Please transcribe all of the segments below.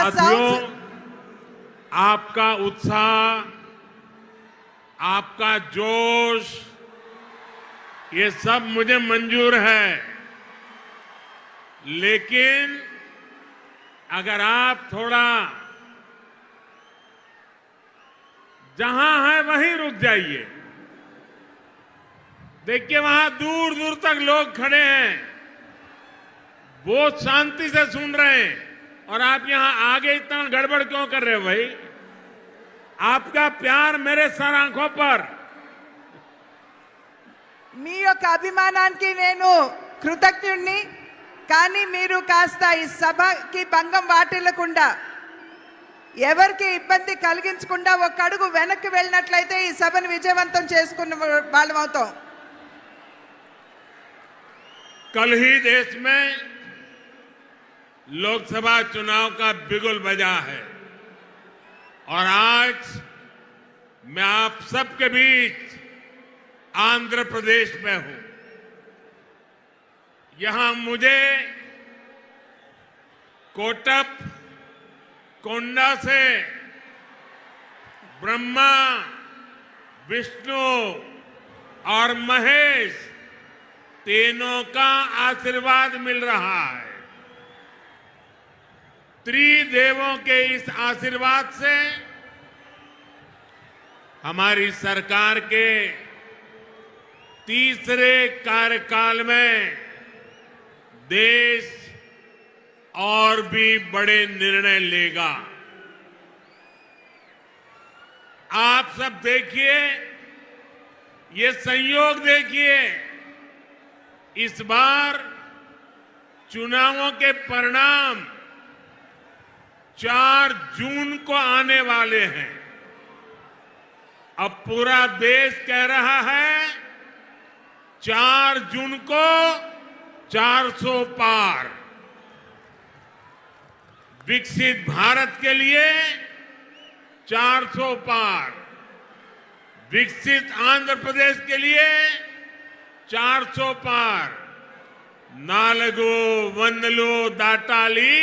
साथियों, आपका उत्साह, आपका जोश, ये सब मुझे मंजूर है, लेकिन अगर आप थोड़ा जहां है वहीं रुक जाइए। देखिए वहां दूर दूर तक लोग खड़े हैं, बहुत शांति से सुन रहे हैं, और आप यहां आगे इतना गड़बड़ क्यों कर रहे हो भाई? आपका प्यार मेरे सर आंखों पर। మీ యొక్క అభిమానానికి నేను కృతజ్ఞుణ్ణి. కానీ మీరు కాస్త ఈ సభకి భంగం వాటిల్లకుండా, ఎవరికి ఇబ్బంది కలిగించకుండా ఒక అడుగు వెనక్కి వెళ్ళినట్లయితే ఈ సభను విజయవంతం చేసుకున్న వాళ్ళం అవుతాం. कल ही देश में लोकसभा चुनाव का बिगुल बजा है, और आज मैं आप सबके बीच आंध्र प्रदेश में हूं। यहां मुझे कोटप कोंडा से ब्रह्मा, विष्णु और महेश तीनों का आशीर्वाद मिल रहा है। त्रिदेवों के इस आशीर्वाद से हमारी सरकार के तीसरे कार्यकाल में देश और भी बड़े निर्णय लेगा। आप सब देखिए, ये संयोग देखिए, इस बार चुनावों के परिणाम 4 जून को आने वाले हैं। अब पूरा देश कह रहा है 4 जून को 400 पार। विकसित भारत के लिए 400 पार, विकसित आंध्र प्रदेश के लिए 400 पार। नालगो वंदलो दाटाली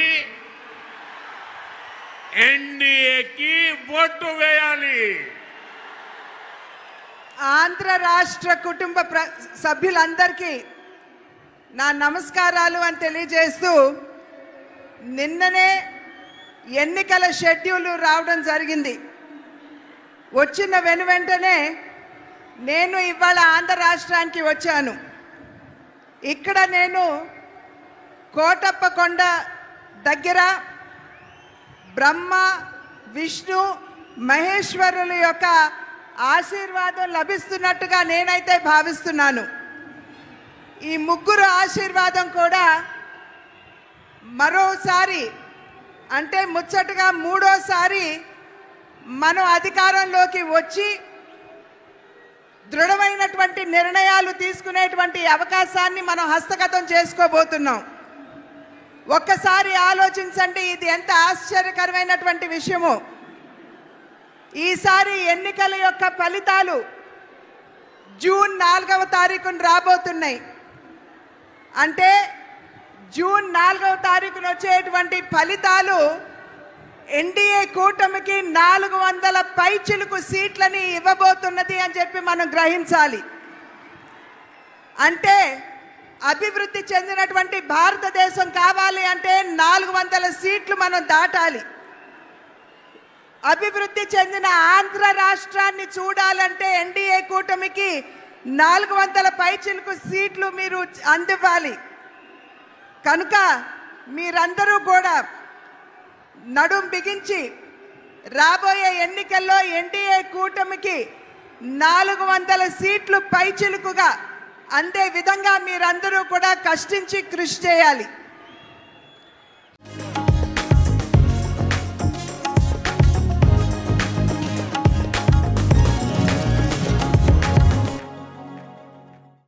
एनडीए की ఓటు వేయాలి. ఆంధ్ర రాష్ట్ర కుటుంబ సభ్యులందరికీ నా నమస్కారాలు అని తెలియజేస్తూ, నిన్ననే ఎన్నికల షెడ్యూల్ రావడం జరిగింది. వచ్చిన వెంటనే నేను ఇవాళ ఆంధ్ర రాష్ట్రానికి వచ్చాను. ఇక్కడ నేను కోటప్పకొండ దగ్గర బ్రహ్మ, విష్ణు, మహేశ్వరుల యొక్క ఆశీర్వాదం లభిస్తున్నట్టుగా నేనైతే భావిస్తున్నాను. ఈ ముగ్గురు ఆశీర్వాదం కూడా మరోసారి, అంటే ముచ్చటగా మూడోసారి మనం అధికారంలోకి వచ్చి దృఢమైనటువంటి నిర్ణయాలు తీసుకునేటువంటి అవకాశాన్ని మనం హస్తగతం చేసుకోబోతున్నాం. ఒక్కసారి ఆలోచించండి, ఇది ఎంత ఆశ్చర్యకరమైనటువంటి విషయమో. ఈసారి ఎన్నికల యొక్క ఫలితాలు జూన్ 4వ తారీఖున రాబోతున్నాయి. అంటే జూన్ 4వ తారీఖున వచ్చేటువంటి ఫలితాలు ఎన్డీఏ కూటమికి 400 పైచిలుకు సీట్లని ఇవ్వబోతున్నది అని చెప్పి మనం గ్రహించాలి. అంటే అభివృద్ధి చెందినటువంటి భారతదేశం కావాలి అంటే 400 సీట్లు మనం దాటాలి. అభివృద్ధి చెందిన ఆంధ్ర రాష్ట్రాన్ని చూడాలంటే ఎన్డీఏ కూటమికి 400 పైచిలుకు సీట్లు మీరు అందివ్వాలి. కనుక మీరందరూ కూడా నడుం బిగించి రాబోయే ఎన్నికల్లో ఎన్డీఏ కూటమికి 400 సీట్లు పైచిలుకుగా అందే విధంగా మీరందరూ కూడా కష్టించి కృషి చేయాలి.